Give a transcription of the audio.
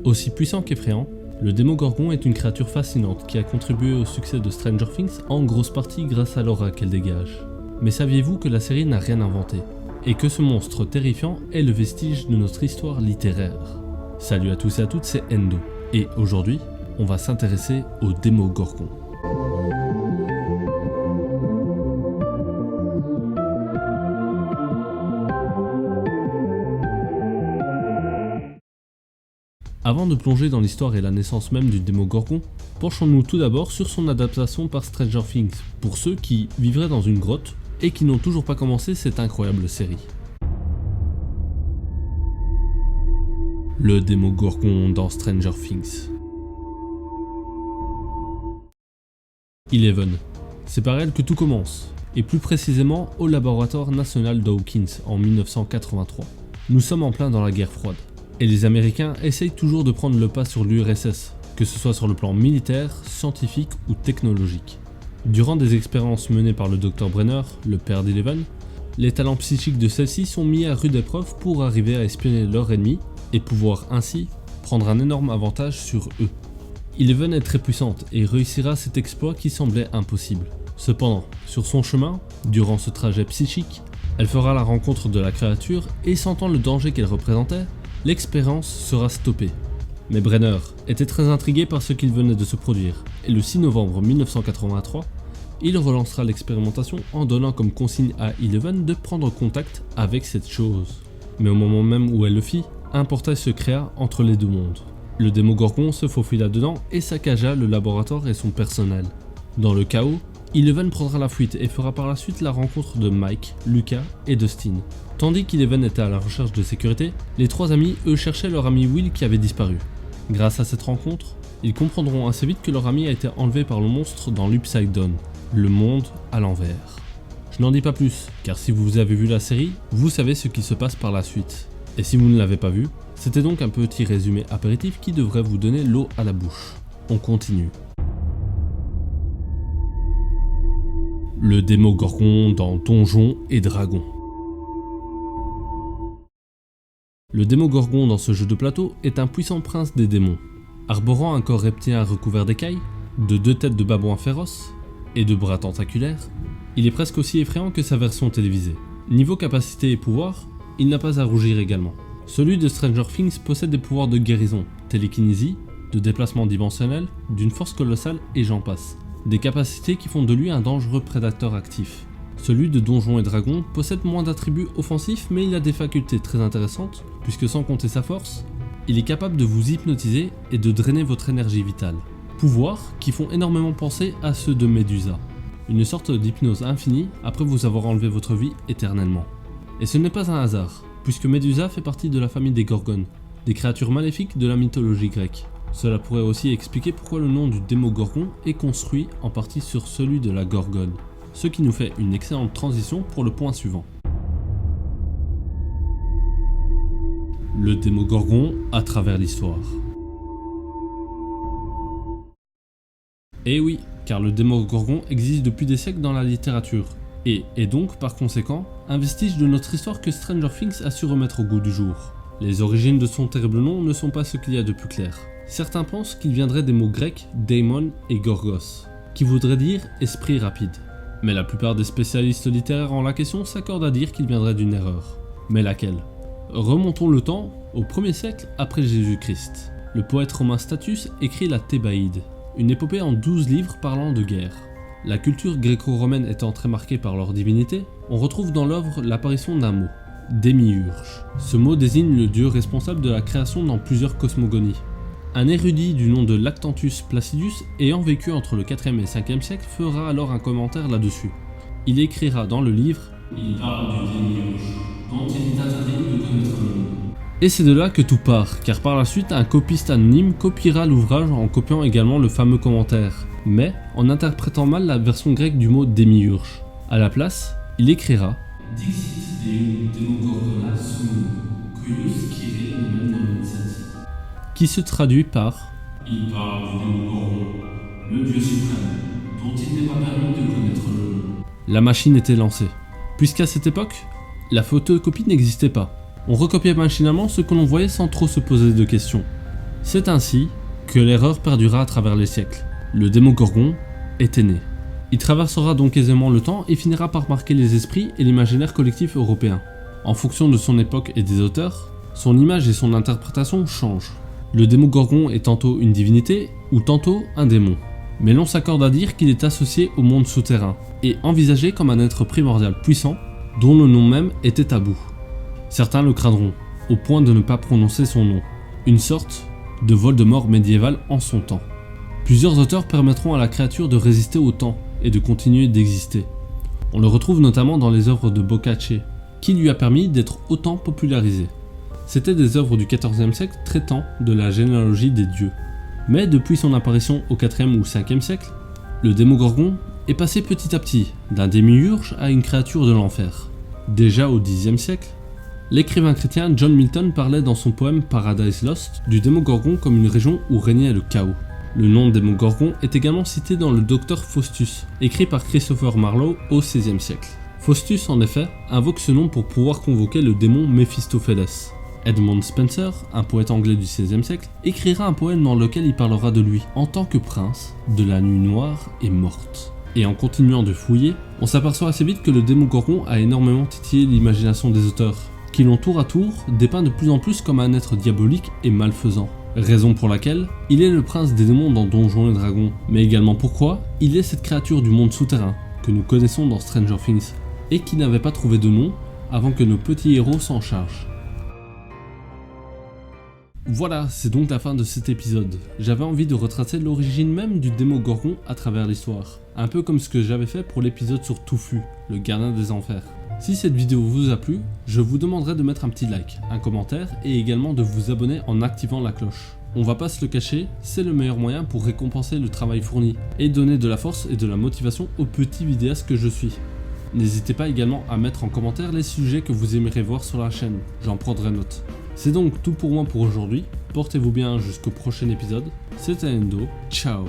Aussi puissant qu'effrayant, le Démogorgon est une créature fascinante qui a contribué au succès de Stranger Things en grosse partie grâce à l'aura qu'elle dégage. Mais saviez-vous que la série n'a rien inventé, et que ce monstre terrifiant est le vestige de notre histoire littéraire? Salut à tous et à toutes, c'est Endo, et aujourd'hui, on va s'intéresser au Démogorgon. Avant de plonger dans l'histoire et la naissance même du Démogorgon, penchons-nous tout d'abord sur son adaptation par Stranger Things, pour ceux qui vivraient dans une grotte et qui n'ont toujours pas commencé cette incroyable série. Le Démogorgon dans Stranger Things. Eleven. C'est par elle que tout commence, et plus précisément au laboratoire national d'Hawkins en 1983. Nous sommes en plein dans la guerre froide. Et les Américains essayent toujours de prendre le pas sur l'URSS, que ce soit sur le plan militaire, scientifique ou technologique. Durant des expériences menées par le Dr Brenner, le père d'Eleven, les talents psychiques de celle-ci sont mis à rude épreuve pour arriver à espionner leur ennemi et pouvoir ainsi prendre un énorme avantage sur eux. Eleven est très puissante et réussira cet exploit qui semblait impossible. Cependant, sur son chemin, durant ce trajet psychique, elle fera la rencontre de la créature et sentant le danger qu'elle représentait, l'expérience sera stoppée. Mais Brenner était très intrigué par ce qu'il venait de se produire, et le 6 novembre 1983, il relancera l'expérimentation en donnant comme consigne à Eleven de prendre contact avec cette chose. Mais au moment même où elle le fit, un portail se créa entre les deux mondes. Le Démogorgon se faufila dedans et saccagea le laboratoire et son personnel. Dans le chaos, Eleven prendra la fuite et fera par la suite la rencontre de Mike, Lucas et Dustin. Tandis qu'Eleven était à la recherche de sécurité, les trois amis, eux, cherchaient leur ami Will qui avait disparu. Grâce à cette rencontre, ils comprendront assez vite que leur ami a été enlevé par le monstre dans l'Upside Down, le monde à l'envers. Je n'en dis pas plus, car si vous avez vu la série, vous savez ce qui se passe par la suite. Et si vous ne l'avez pas vu, c'était donc un petit résumé apéritif qui devrait vous donner l'eau à la bouche. On continue. Le Démogorgon dans Donjons et Dragons. Le Démogorgon dans ce jeu de plateau est un puissant prince des démons. Arborant un corps reptilien recouvert d'écailles, de deux têtes de babouin féroces et de bras tentaculaires, il est presque aussi effrayant que sa version télévisée. Niveau capacité et pouvoir, il n'a pas à rougir également. Celui de Stranger Things possède des pouvoirs de guérison, télékinésie, de déplacement dimensionnel, d'une force colossale et j'en passe. Des capacités qui font de lui un dangereux prédateur actif. Celui de Donjons et Dragons possède moins d'attributs offensifs mais il a des facultés très intéressantes puisque sans compter sa force, il est capable de vous hypnotiser et de drainer votre énergie vitale. Pouvoirs qui font énormément penser à ceux de Medusa. Une sorte d'hypnose infinie après vous avoir enlevé votre vie éternellement. Et ce n'est pas un hasard, puisque Medusa fait partie de la famille des Gorgones, des créatures maléfiques de la mythologie grecque. Cela pourrait aussi expliquer pourquoi le nom du Démogorgon est construit en partie sur celui de la Gorgone. Ce qui nous fait une excellente transition pour le point suivant. Le Démogorgon à travers l'histoire. Eh oui, car le Démogorgon existe depuis des siècles dans la littérature, et est donc par conséquent un vestige de notre histoire que Stranger Things a su remettre au goût du jour. Les origines de son terrible nom ne sont pas ce qu'il y a de plus clair. Certains pensent qu'il viendrait des mots grecs daemon et gorgos, qui voudraient dire esprit rapide. Mais la plupart des spécialistes littéraires en la question s'accordent à dire qu'il viendrait d'une erreur. Mais laquelle? Remontons le temps au 1er siècle après Jésus-Christ. Le poète romain Statius écrit la Thébaïde, une épopée en 12 livres parlant de guerre. La culture gréco-romaine étant très marquée par leur divinité, on retrouve dans l'œuvre l'apparition d'un mot, Démiurge. Ce mot désigne le dieu responsable de la création dans plusieurs cosmogonies. Un érudit du nom de Lactantius Placidus, ayant vécu entre le 4e et 5e siècle, fera alors un commentaire là-dessus. Il écrira dans le livre « Il parle du Démiurge, dont il est interdit de connaître le nom ». Et c'est de là que tout part, car par la suite un copiste anonyme copiera l'ouvrage en copiant également le fameux commentaire, mais en interprétant mal la version grecque du mot Démiurge. À la place, il écrira « Dixit Deum Demogorgona sum, cuius quire nomen vincit » qui se traduit par « Il parle du Démogorgon, le dieu suprême, dont il n'est pas permis de connaître le nom ». La machine était lancée, puisqu'à cette époque, la photocopie n'existait pas. On recopiait machinalement ce que l'on voyait sans trop se poser de questions. C'est ainsi que l'erreur perdura à travers les siècles. Le Démogorgon était né. Il traversera donc aisément le temps et finira par marquer les esprits et l'imaginaire collectif européen. En fonction de son époque et des auteurs, son image et son interprétation changent. Le Démogorgon est tantôt une divinité ou tantôt un démon. Mais l'on s'accorde à dire qu'il est associé au monde souterrain et envisagé comme un être primordial puissant dont le nom même était tabou. Certains le craindront, au point de ne pas prononcer son nom, une sorte de Voldemort médiéval en son temps. Plusieurs auteurs permettront à la créature de résister au temps et de continuer d'exister. On le retrouve notamment dans les œuvres de Boccace, qui lui a permis d'être autant popularisé. C'étaient des œuvres du XIVe siècle traitant de la généalogie des dieux. Mais depuis son apparition au IVe ou Ve siècle, le Démogorgon est passé petit à petit d'un démiurge à une créature de l'enfer. Déjà au Xe siècle, l'écrivain chrétien John Milton parlait dans son poème Paradise Lost du Démogorgon comme une région où régnait le chaos. Le nom de Démogorgon est également cité dans le Docteur Faustus, écrit par Christopher Marlowe au XVIe siècle. Faustus, en effet, invoque ce nom pour pouvoir convoquer le démon Mephistopheles. Edmund Spenser, un poète anglais du XVIe siècle, écrira un poème dans lequel il parlera de lui en tant que prince de la nuit noire et morte. Et en continuant de fouiller, on s'aperçoit assez vite que le Démogorgon a énormément titillé l'imagination des auteurs, qui l'ont tour à tour dépeint de plus en plus comme un être diabolique et malfaisant. Raison pour laquelle il est le prince des démons dans Donjons et Dragons, mais également pourquoi il est cette créature du monde souterrain que nous connaissons dans Stranger Things et qui n'avait pas trouvé de nom avant que nos petits héros s'en chargent. Voilà, c'est donc la fin de cet épisode. J'avais envie de retracer l'origine même du Démogorgon à travers l'histoire, un peu comme ce que j'avais fait pour l'épisode sur Touffu, le gardien des enfers. Si cette vidéo vous a plu, je vous demanderai de mettre un petit like, un commentaire et également de vous abonner en activant la cloche. On va pas se le cacher, c'est le meilleur moyen pour récompenser le travail fourni et donner de la force et de la motivation aux petits vidéastes que je suis. N'hésitez pas également à mettre en commentaire les sujets que vous aimeriez voir sur la chaîne, j'en prendrai note. C'est donc tout pour moi pour aujourd'hui, portez-vous bien jusqu'au prochain épisode, c'était Endo, ciao.